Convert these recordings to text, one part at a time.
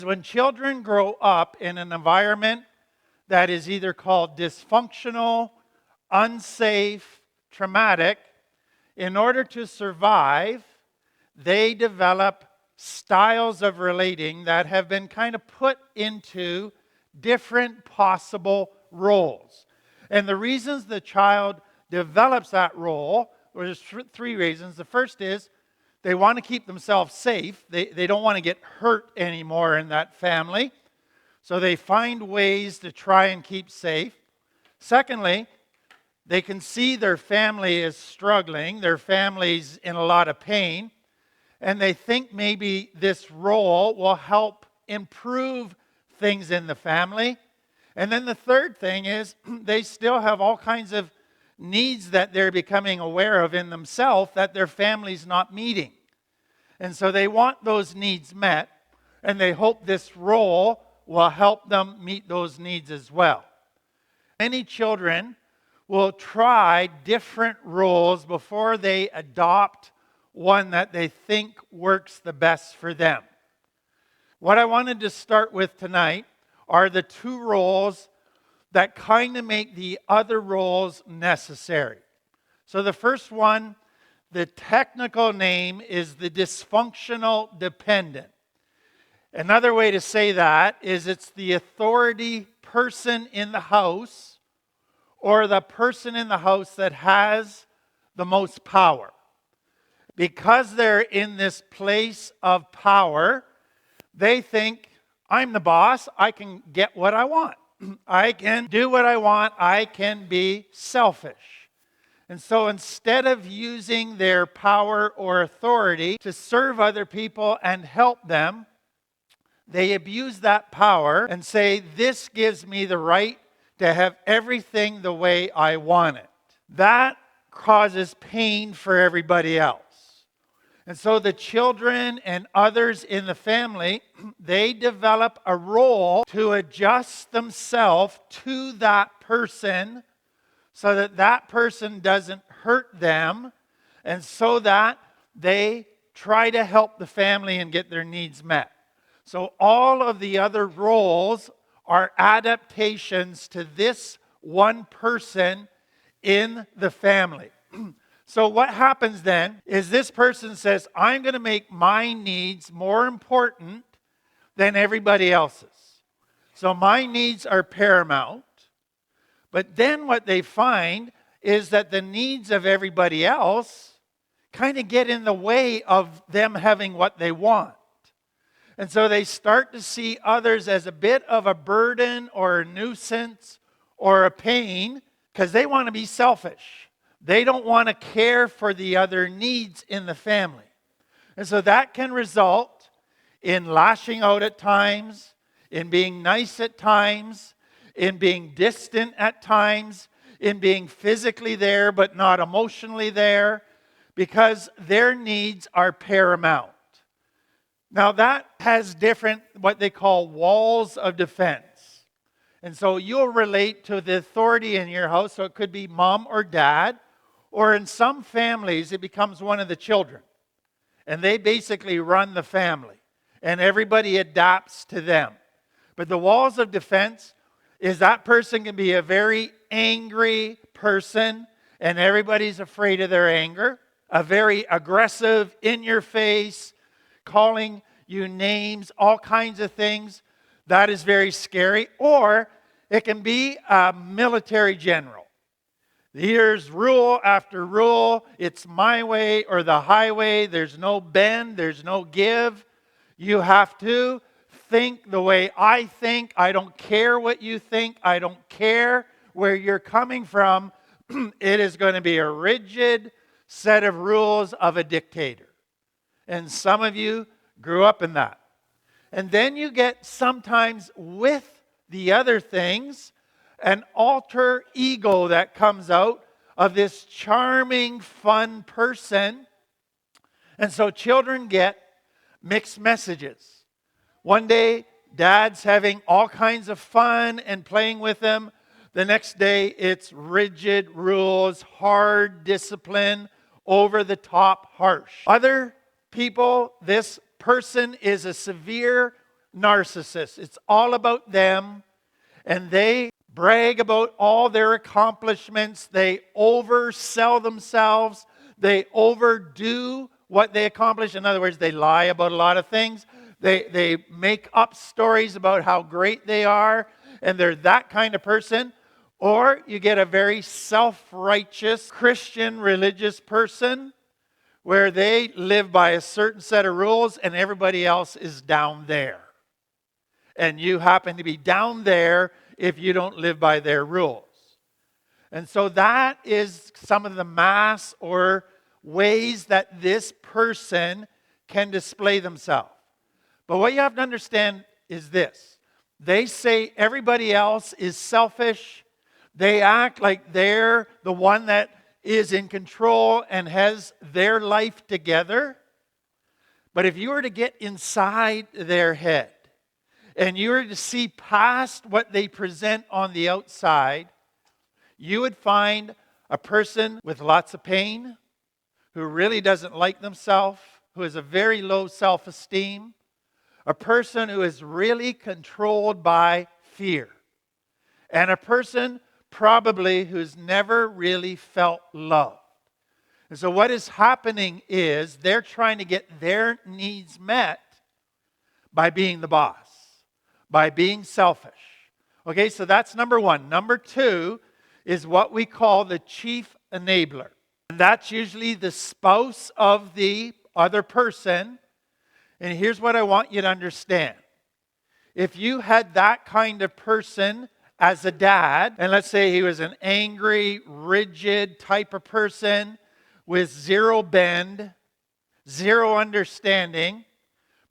When children grow up in an environment that is either called dysfunctional, unsafe, traumatic, in order to survive, they develop styles of relating that have been kind of put into different possible roles. And the reasons the child develops that role, there's three reasons. The first is they want to keep themselves safe. They don't want to get hurt anymore in that family. So they find ways to try and keep safe. Secondly, they can see their family is struggling, their family's in a lot of pain, and they think maybe this role will help improve things in the family. And then the third thing is they still have all kinds of needs that they're becoming aware of in themselves that their family's not meeting. And so they want those needs met, and they hope this role will help them meet those needs as well. Many children will try different roles before they adopt one that they think works the best for them. What I wanted to start with tonight are the two roles that kind of make the other roles necessary. So the first one, the technical name is the dysfunctional dependent. Another way to say that is it's the authority person in the house or the person in the house that has the most power. Because they're in this place of power, they think, I'm the boss, I can get what I want. I can do what I want, I can be selfish. And so instead of using their power or authority to serve other people and help them, they abuse that power and say, this gives me the right to have everything the way I want it. That causes pain for everybody else. And so the children and others in the family, they develop a role to adjust themselves to that person so that that person doesn't hurt them, and so that they try to help the family and get their needs met. So all of the other roles are adaptations to this one person in the family. So what happens then is this person says, I'm going to make my needs more important than everybody else's. So my needs are paramount. But then what they find is that the needs of everybody else kind of get in the way of them having what they want. And so they start to see others as a bit of a burden or a nuisance or a pain because they want to be selfish. They don't want to care for the other needs in the family. And so that can result in lashing out at times, in being nice at times, in being distant at times, in being physically there but not emotionally there, because their needs are paramount. Now that has different, what they call walls of defense. And so you'll relate to the authority in your house, so it could be mom or dad, or in some families it becomes one of the children. And they basically run the family, and everybody adapts to them. But the walls of defense is that person can be a very angry person, and everybody's afraid of their anger. A very aggressive, in-your-face, calling you names, all kinds of things. That is very scary. Or it can be a military general. Here's rule after rule. It's my way or the highway. There's no bend. There's no give. You have to think the way I think. I don't care what you think. I don't care where you're coming from. It is going to be a rigid set of rules of a dictator. And some of you grew up in that. And then you get sometimes with the other things an alter ego that comes out of this charming, fun person. And so children get mixed messages. One day, dad's having all kinds of fun and playing with them. The next day, it's rigid rules, hard discipline, over the top, harsh. Other people, this person is a severe narcissists. It's all about them, and they brag about all their accomplishments. They oversell themselves. They overdo what they accomplish. In other words, they lie about a lot of things. They make up stories about how great they are, and they're that kind of person. Or you get a very self-righteous Christian religious person where they live by a certain set of rules and everybody else is down there. And you happen to be down there if you don't live by their rules. And so that is some of the mass or ways that this person can display themselves. But what you have to understand is this. They say everybody else is selfish. They act like they're the one that is in control and has their life together. But if you were to get inside their head and you were to see past what they present on the outside, you would find a person with lots of pain, who really doesn't like themselves, who has a very low self-esteem, a person who is really controlled by fear, and a person probably who's never really felt love. And so what is happening is they're trying to get their needs met by being the boss, by being selfish. Okay, so that's number one. Number two is what we call the chief enabler. And that's usually the spouse of the other person. And here's what I want you to understand. If you had that kind of person as a dad, and let's say he was an angry, rigid type of person with zero bend, zero understanding,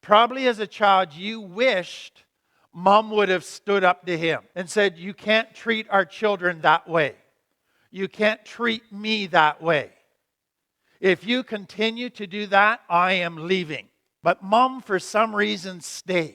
probably as a child you wished Mom would have stood up to him and said, you can't treat our children that way. You can't treat me that way. If you continue to do that, I am leaving. But Mom, for some reason, stays.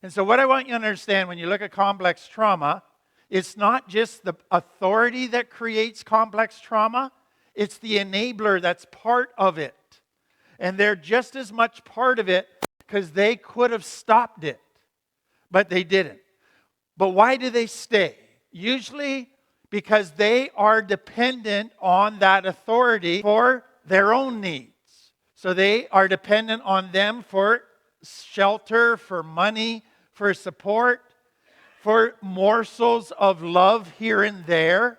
And so what I want you to understand when you look at complex trauma, it's not just the authority that creates complex trauma, it's the enabler that's part of it. And they're just as much part of it because they could have stopped it, but they didn't. But why do they stay? Usually because they are dependent on that authority for their own needs. So they are dependent on them for shelter, for money, for support, for morsels of love here and there.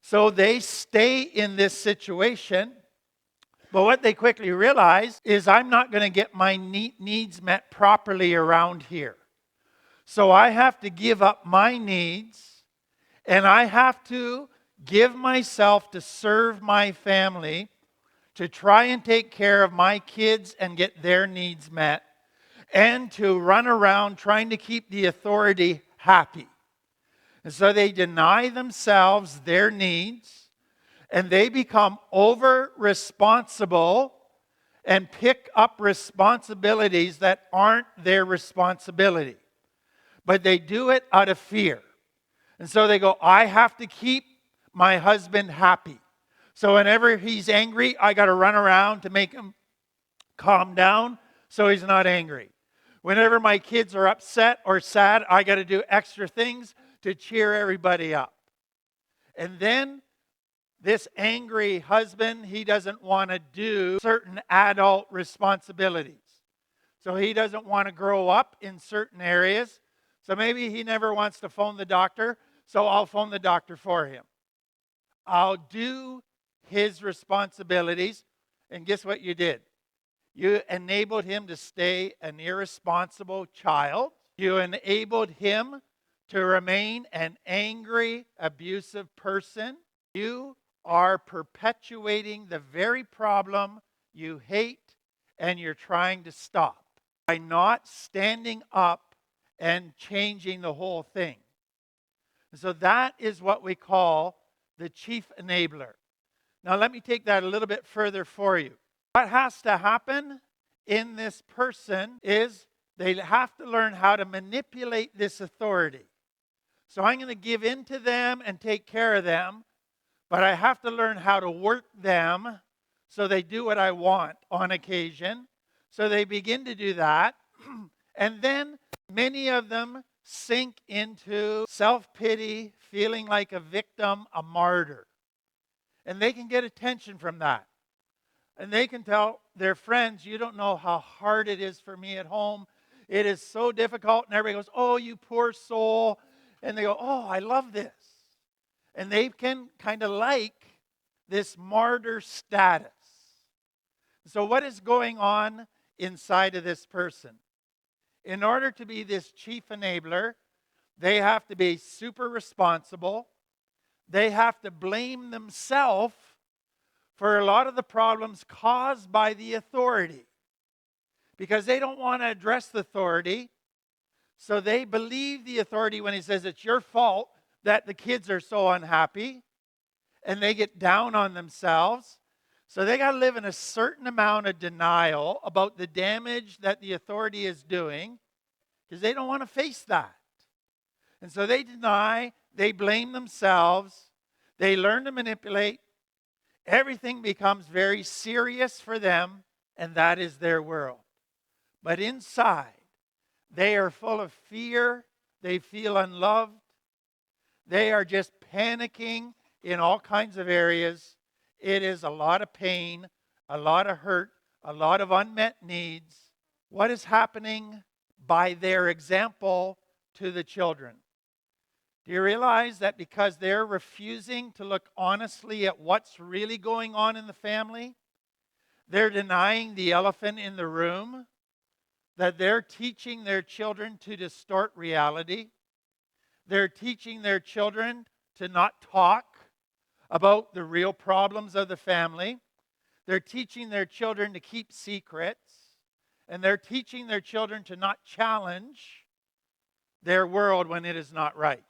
So they stay in this situation. But what they quickly realize is I'm not going to get my needs met properly around here. So I have to give up my needs, and I have to give myself to serve my family, to try and take care of my kids and get their needs met, and to run around trying to keep the authority happy. And so they deny themselves their needs, and they become over-responsible and pick up responsibilities that aren't their responsibility. But they do it out of fear. And so they go, I have to keep my husband happy. So whenever he's angry, I got to run around to make him calm down so he's not angry. Whenever my kids are upset or sad, I got to do extra things to cheer everybody up. And then this angry husband, he doesn't want to do certain adult responsibilities. So he doesn't want to grow up in certain areas. So maybe he never wants to phone the doctor, so I'll phone the doctor for him. I'll do his responsibilities, and guess what you did? You enabled him to stay an irresponsible child. You enabled him to remain an angry, abusive person. You are perpetuating the very problem you hate and you're trying to stop by not standing up and changing the whole thing. So that is what we call the chief enabler. Now let me take that a little bit further for you. What has to happen in this person is they have to learn how to manipulate this authority. So I'm going to give in to them and take care of them, but I have to learn how to work them so they do what I want on occasion. So they begin to do that. And then many of them sink into self-pity, feeling like a victim, a martyr. And they can get attention from that. And they can tell their friends, you don't know how hard it is for me at home. It is so difficult. And everybody goes, oh, you poor soul. And they go, oh, I love this. And they can kind of like this martyr status. So what is going on inside of this person? In order to be this chief enabler, they have to be super responsible. They have to blame themselves for a lot of the problems caused by the authority, because they don't want to address the authority. So they believe the authority when he says it's your fault that the kids are so unhappy, and they get down on themselves. So they got to live in a certain amount of denial about the damage that the authority is doing, because they don't want to face that. And so they deny, they blame themselves, they learn to manipulate. Everything becomes very serious for them, and that is their world. But inside, they are full of fear. They feel unloved. They are just panicking in all kinds of areas. It is a lot of pain, a lot of hurt, a lot of unmet needs. What is happening by their example to the children? Do you realize that because they're refusing to look honestly at what's really going on in the family, they're denying the elephant in the room, that they're teaching their children to distort reality. They're teaching their children to not talk about the real problems of the family. They're teaching their children to keep secrets. And they're teaching their children to not challenge their world when it is not right.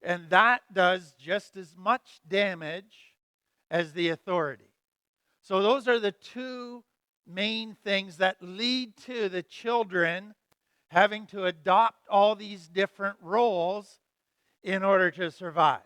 And that does just as much damage as the authority. So those are the two main things that lead to the children having to adopt all these different roles in order to survive.